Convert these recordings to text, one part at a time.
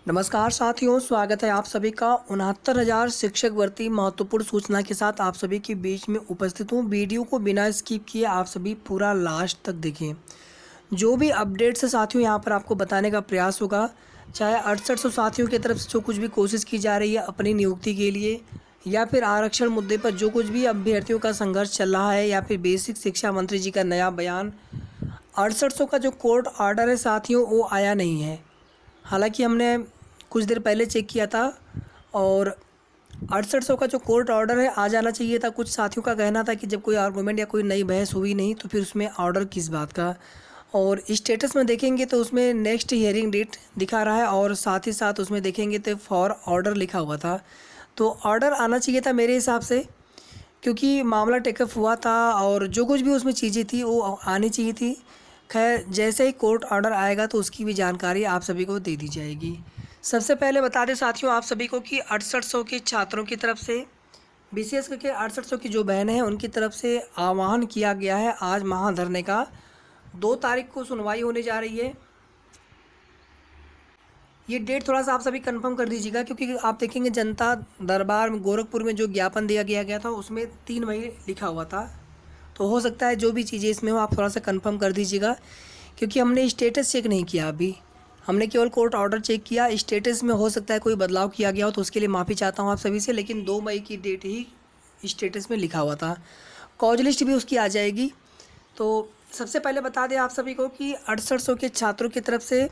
नमस्कार साथियों, स्वागत है आप सभी का 69,000 शिक्षक भर्ती महत्वपूर्ण सूचना के साथ आप सभी के बीच में उपस्थित हूँ। वीडियो को बिना स्किप किए आप सभी पूरा लास्ट तक देखें। जो भी अपडेट्स है साथियों यहाँ पर आपको बताने का प्रयास होगा, चाहे 6800 साथियों की तरफ से जो कुछ भी कोशिश की जा रही है अपनी नियुक्ति के लिए, या फिर आरक्षण मुद्दे पर जो कुछ भी अभ्यर्थियों का संघर्ष चल रहा है, या फिर बेसिक शिक्षा मंत्री जी का नया बयान। 6800 का जो कोर्ट ऑर्डर है साथियों वो आया नहीं है। हालांकि हमने कुछ देर पहले चेक किया था और 6800 का जो कोर्ट ऑर्डर है आ जाना चाहिए था। कुछ साथियों का कहना था कि जब कोई आर्गूमेंट या कोई नई बहस हुई नहीं तो फिर उसमें ऑर्डर किस बात का। और स्टेटस में देखेंगे तो उसमें नेक्स्ट हियरिंग डेट दिखा रहा है और साथ ही साथ उसमें देखेंगे तो फॉर ऑर्डर लिखा हुआ था। तो ऑर्डर आना चाहिए था मेरे हिसाब से, क्योंकि मामला टेकअप हुआ था और जो कुछ भी उसमें चीज़ें थी वो आनी चाहिए थी। खैर, जैसे ही कोर्ट ऑर्डर आएगा तो उसकी भी जानकारी आप सभी को दे दी जाएगी। सबसे पहले बता दें साथियों आप सभी को कि 6800 के छात्रों की तरफ से, विशेष करके 6800 की जो बहनें हैं उनकी तरफ से आह्वान किया गया है आज महाधरने का। 2 तारीख को सुनवाई होने जा रही है। ये डेट थोड़ा सा आप सभी कंफर्म कर दीजिएगा, क्योंकि आप देखेंगे जनता दरबार में गोरखपुर में जो ज्ञापन दिया गया था उसमें 3 मई लिखा हुआ था। तो हो सकता है जो भी चीज़ें इसमें हो आप थोड़ा सा कंफर्म कर दीजिएगा, क्योंकि हमने स्टेटस चेक नहीं किया अभी। हमने केवल कोर्ट ऑर्डर चेक किया। स्टेटस में हो सकता है कोई बदलाव किया गया हो तो उसके लिए माफ़ी चाहता हूँ आप सभी से, लेकिन 2 मई की डेट ही स्टेटस में लिखा हुआ था। कॉज लिस्ट भी उसकी आ जाएगी। तो सबसे पहले बता दें आप सभी को कि 6800 के छात्रों की तरफ से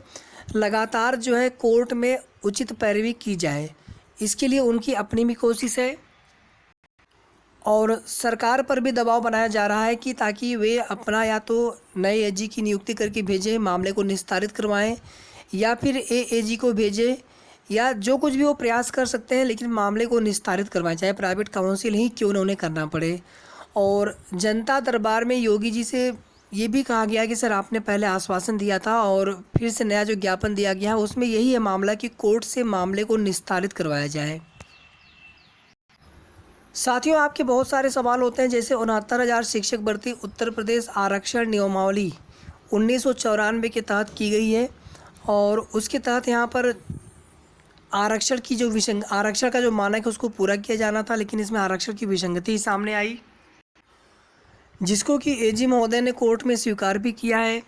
लगातार जो है कोर्ट में उचित पैरवी की जाए, इसके लिए उनकी अपनी भी कोशिश है और सरकार पर भी दबाव बनाया जा रहा है कि ताकि वे अपना या तो नए एजी की नियुक्ति करके भेजें, मामले को निस्तारित करवाएं, या फिर एएजी को भेजें, या जो कुछ भी वो प्रयास कर सकते हैं लेकिन मामले को निस्तारित करवाएं, चाहे प्राइवेट काउंसिल ही क्यों न उन्हें करना पड़े। और जनता दरबार में योगी जी से ये भी कहा गया कि सर आपने पहले आश्वासन दिया था और फिर से नया जो ज्ञापन दिया गया है उसमें यही है मामला कि कोर्ट से मामले को निस्तारित करवाया जाए। साथियों आपके बहुत सारे सवाल होते हैं, जैसे 69,000 शिक्षक भर्ती उत्तर प्रदेश आरक्षण नियमावली 1994 के तहत की गई है और उसके तहत यहाँ पर आरक्षण की जो आरक्षण का जो मानक है उसको पूरा किया जाना था, लेकिन इसमें आरक्षण की विसंगति सामने आई, जिसको कि एजी महोदय ने कोर्ट में स्वीकार भी किया है।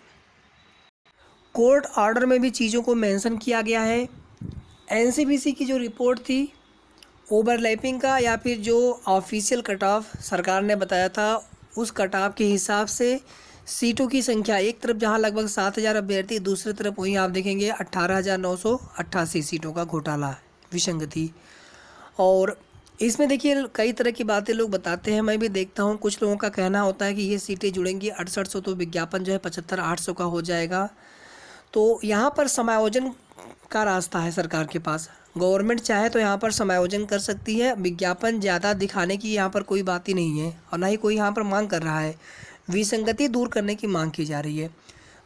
कोर्ट ऑर्डर में भी चीज़ों को मेंशन किया गया है। एनसीबीसी की जो रिपोर्ट थी ओवरलैपिंग का, या फिर जो ऑफिशियल कट ऑफ सरकार ने बताया था उस कट ऑफ के हिसाब से सीटों की संख्या, एक तरफ जहां लगभग 7,000 अभ्यर्थी, दूसरी तरफ वहीं आप देखेंगे 18,988 सीटों का घोटाला, विसंगति। और इसमें देखिए कई तरह की बातें लोग बताते हैं, मैं भी देखता हूं। कुछ लोगों का कहना होता है कि ये सीटें जुड़ेंगी 6800 तो विज्ञापन जो है 75,800 का हो जाएगा। तो यहाँ पर समायोजन का रास्ता है सरकार के पास। गवर्नमेंट चाहे तो यहाँ पर समायोजन कर सकती है। विज्ञापन ज़्यादा दिखाने की यहाँ पर कोई बात ही नहीं है और ना ही कोई यहाँ पर मांग कर रहा है। विसंगति दूर करने की मांग की जा रही है।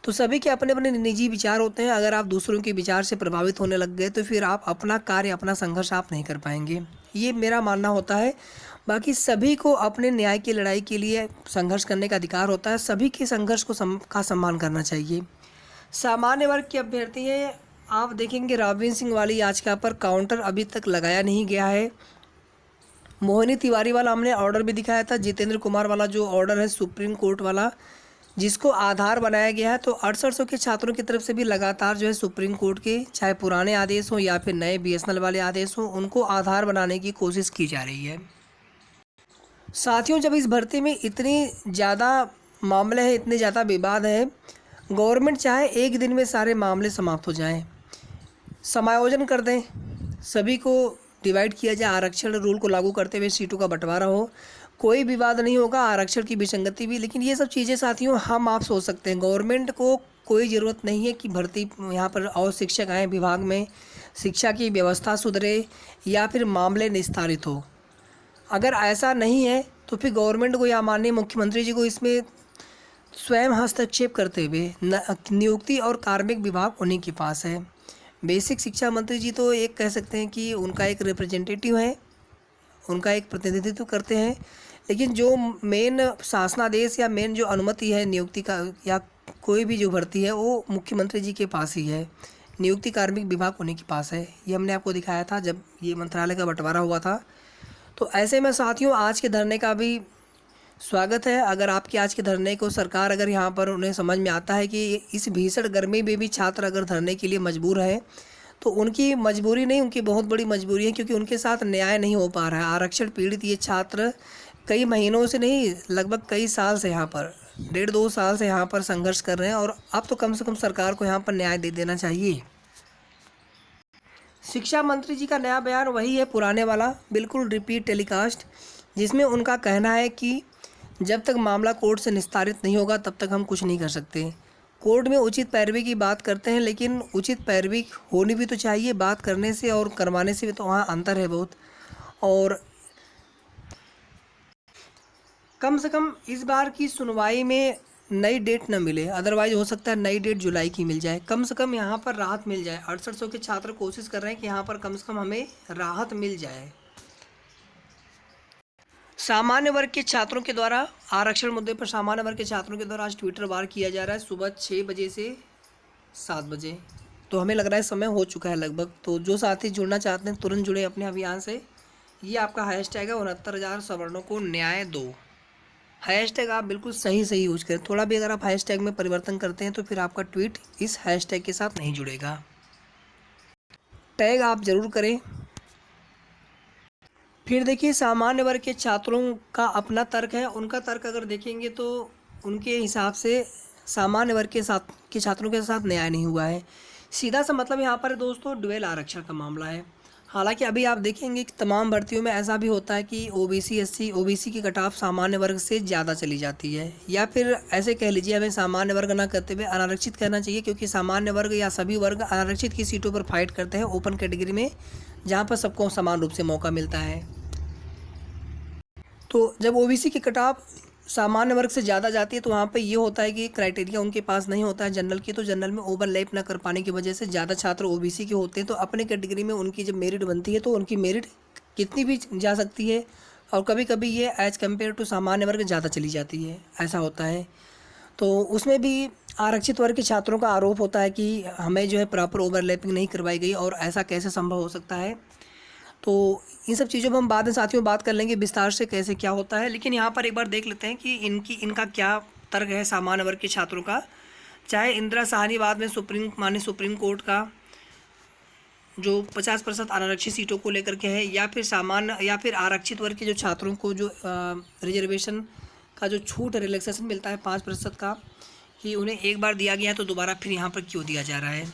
तो सभी के अपने अपने निजी विचार होते हैं। अगर आप दूसरों के विचार से प्रभावित होने लग गए तो फिर आप अपना कार्य, अपना संघर्ष आप नहीं कर पाएंगे, ये मेरा मानना होता है। बाकी सभी को अपने न्याय की लड़ाई के लिए संघर्ष करने का अधिकार होता है। सभी के संघर्ष को का सम्मान करना चाहिए। सामान्य वर्ग के अभ्यर्थी हैं, आप देखेंगे राघवेंद्र सिंह वाली याचिका पर काउंटर अभी तक लगाया नहीं गया है। मोहिनी तिवारी वाला हमने ऑर्डर भी दिखाया था। जितेंद्र कुमार वाला जो ऑर्डर है सुप्रीम कोर्ट वाला, जिसको आधार बनाया गया है, तो 6800 के छात्रों की तरफ से भी लगातार जो है सुप्रीम कोर्ट के चाहे पुराने आदेश हों या फिर नए बीएसएनएल वाले आदेश हों, उनको आधार बनाने की कोशिश की जा रही है। साथियों, जब इस भर्ती में इतनी ज़्यादा मामले हैं, इतने ज़्यादा विवाद है, गवर्नमेंट चाहे एक दिन में सारे मामले समाप्त हो जाएं, समायोजन कर दें, सभी को डिवाइड किया जाए, आरक्षण रूल को लागू करते हुए सीटों का बंटवारा हो, कोई विवाद नहीं होगा, आरक्षण की विसंगति भी। लेकिन ये सब चीज़ें साथियों हम आप सोच सकते हैं। गवर्नमेंट को कोई ज़रूरत नहीं है कि भर्ती यहाँ पर और शिक्षक आएँ विभाग में, शिक्षा की व्यवस्था सुधरे या फिर मामले निस्तारित हो। अगर ऐसा नहीं है तो फिर गवर्नमेंट को या माननीय मुख्यमंत्री जी को इसमें स्वयं हस्तक्षेप करते हुए नियुक्ति और कार्मिक विभाग उन्हीं के पास है। बेसिक शिक्षा मंत्री जी तो एक कह सकते हैं कि उनका एक रिप्रेजेंटेटिव है, उनका एक प्रतिनिधित्व करते हैं, लेकिन जो मेन शासनादेश या मेन जो अनुमति है नियुक्ति का या कोई भी जो भर्ती है वो मुख्यमंत्री जी के पास ही है। नियुक्ति कार्मिक विभाग उन्हीं के पास है। ये हमने आपको दिखाया था जब ये मंत्रालय का बंटवारा हुआ था। तो ऐसे में साथियों आज के धरने का भी स्वागत है। अगर आपके आज के धरने को सरकार अगर यहाँ पर उन्हें समझ में आता है कि इस भीषण गर्मी में भी छात्र अगर धरने के लिए मजबूर है, तो उनकी मजबूरी नहीं, उनकी बहुत बड़ी मजबूरी है, क्योंकि उनके साथ न्याय नहीं हो पा रहा है। आरक्षण पीड़ित ये छात्र कई महीनों से नहीं, लगभग कई साल से यहाँ पर 1.5-2 साल से यहाँ पर संघर्ष कर रहे हैं, और अब तो कम से कम सरकार को यहाँ पर न्याय दे देना चाहिए। शिक्षा मंत्री जी का नया बयान वही है पुराने वाला, बिल्कुल रिपीट टेलीकास्ट, जिसमें उनका कहना है कि जब तक मामला कोर्ट से निस्तारित नहीं होगा तब तक हम कुछ नहीं कर सकते। कोर्ट में उचित पैरवी की बात करते हैं, लेकिन उचित पैरवी होनी भी तो चाहिए। बात करने से और करवाने से भी तो वहाँ अंतर है बहुत। और कम से कम इस बार की सुनवाई में नई डेट न मिले, अदरवाइज हो सकता है नई डेट जुलाई की मिल जाए। कम से कम यहाँ पर राहत मिल जाए। 6800 के छात्र कोशिश कर रहे हैं कि यहाँ पर कम से कम हमें राहत मिल जाए। सामान्य वर्ग के छात्रों के द्वारा आरक्षण मुद्दे पर सामान्य वर्ग के छात्रों के द्वारा आज ट्विटर वार किया जा रहा है सुबह 6 बजे से 7 बजे। तो हमें लग रहा है समय हो चुका है लगभग। तो जो साथी जुड़ना चाहते हैं तुरंत जुड़े अपने अभियान से। ये आपका हैशटैग है 69,000 सवर्णों को न्याय दो। हैशटैग आप बिल्कुल सही यूज करें। थोड़ा भी अगर आप हैशटैग में परिवर्तन करते हैं तो फिर आपका ट्वीट इस हैशटैग के साथ नहीं जुड़ेगा। टैग आप ज़रूर करें। फिर देखिए सामान्य वर्ग के छात्रों का अपना तर्क है। उनका तर्क अगर देखेंगे तो उनके हिसाब से सामान्य वर्ग के छात्रों के साथ न्याय नहीं हुआ है। सीधा सा मतलब यहाँ पर दोस्तों ड्यूअल आरक्षण का मामला है। हालांकि अभी आप देखेंगे कि तमाम भर्तियों में ऐसा भी होता है कि ओबीसी एससी ओबीसी की कटाफ सामान्य वर्ग से ज़्यादा चली जाती है, या फिर ऐसे कह लीजिए हमें सामान्य वर्ग ना कहते हुए अनारक्षित कहना चाहिए, क्योंकि सामान्य वर्ग या सभी वर्ग अनारक्षित की सीटों पर फाइट करते हैं ओपन कैटेगरी में, जहाँ पर सबको समान रूप से मौका मिलता है। तो जब ओबीसी की कटाफ सामान्य वर्ग से ज़्यादा जाती है तो वहाँ पे ये होता है कि क्राइटेरिया उनके पास नहीं होता है जनरल की, तो जनरल में ओवरलैप ना कर पाने की वजह से ज़्यादा छात्र ओबीसी के होते हैं। तो अपने कैटेगरी में उनकी जब मेरिट बनती है तो उनकी मेरिट कितनी भी जा सकती है, और कभी कभी ये एज़ कम्पेयर टू सामान्य वर्ग ज़्यादा चली जाती है, ऐसा होता है। तो उसमें भी आरक्षित वर्ग के छात्रों का आरोप होता है कि हमें जो है प्रॉपर ओवरलैपिंग नहीं करवाई गई, और ऐसा कैसे संभव हो सकता है। तो इन सब चीज़ों पर हम बाद में साथियों बात कर लेंगे विस्तार से कैसे क्या होता है। लेकिन यहाँ पर एक बार देख लेते हैं कि इनका क्या तर्क है सामान्य वर्ग के छात्रों का। चाहे इंदिरा साहनी बाद में सुप्रीम कोर्ट का जो 50% आरक्षित सीटों को लेकर के है, या फिर आरक्षित वर्ग के जो छात्रों को जो रिजर्वेशन का जो छूट रिलैक्सेशन मिलता है 5% का, कि उन्हें एक बार दिया गया तो दोबारा फिर यहाँ पर क्यों दिया जा रहा है।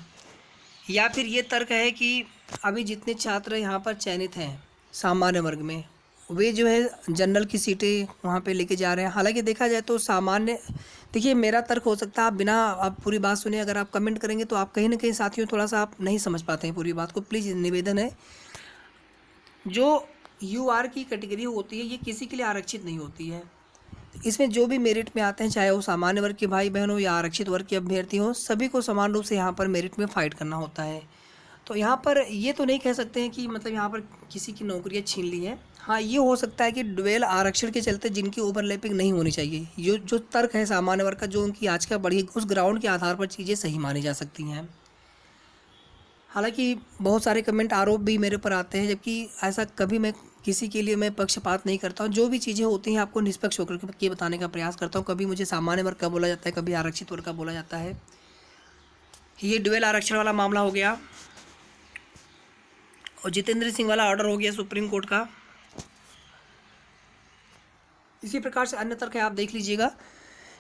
या फिर ये तर्क है कि अभी जितने छात्र यहाँ पर चयनित हैं सामान्य वर्ग में, वे जो है जनरल की सीटें वहाँ पे लेके जा रहे हैं। हालांकि देखा जाए तो सामान्य, देखिए मेरा तर्क हो सकता है, आप बिना आप पूरी बात सुने अगर आप कमेंट करेंगे तो आप कहीं ना कहीं साथियों थोड़ा सा आप नहीं समझ पाते हैं पूरी बात को। प्लीज़ निवेदन है, जो यूआर की कैटेगरी होती है ये किसी के लिए आरक्षित नहीं होती है। इसमें जो भी मेरिट में आते हैं, चाहे वो सामान्य वर्ग के भाई बहन हो या आरक्षित वर्ग के अभ्यर्थी हो, सभी को समान रूप से यहाँ पर मेरिट में फ़ाइट करना होता है। तो यहाँ पर ये तो नहीं कह सकते हैं कि मतलब यहाँ पर किसी की नौकरियाँ छीन ली हैं। हाँ, ये हो सकता है कि ड्यूअल आरक्षण के चलते जिनकी ओवरलैपिंग नहीं होनी चाहिए, ये जो तर्क है सामान्य वर्ग का, जो उनकी आज का बढ़ी, उस ग्राउंड के आधार पर चीज़ें सही मानी जा सकती हैं। हालांकि बहुत सारे कमेंट आरोप भी मेरे पर आते हैं, जबकि ऐसा कभी मैं किसी के लिए मैं पक्षपात नहीं करता हूँ। जो भी चीज़ें होती हैं आपको निष्पक्ष होकर के बताने का प्रयास करता हूँ। कभी मुझे सामान्य वर्ग का बोला जाता है, कभी आरक्षित वर्ग का बोला जाता है। ये ड्यूअल आरक्षण वाला मामला हो गया, और जितेंद्र सिंह वाला ऑर्डर हो गया सुप्रीम कोर्ट का। इसी प्रकार से अन्य तर्क है, आप देख लीजिएगा।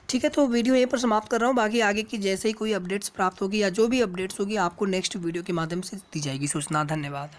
ठीक है, तो वीडियो यहीं पर समाप्त कर रहा हूँ। बाकी आगे की जैसे ही कोई अपडेट्स प्राप्त होगी या जो भी अपडेट्स होगी आपको नेक्स्ट वीडियो के माध्यम से दी जाएगी सूचना। धन्यवाद।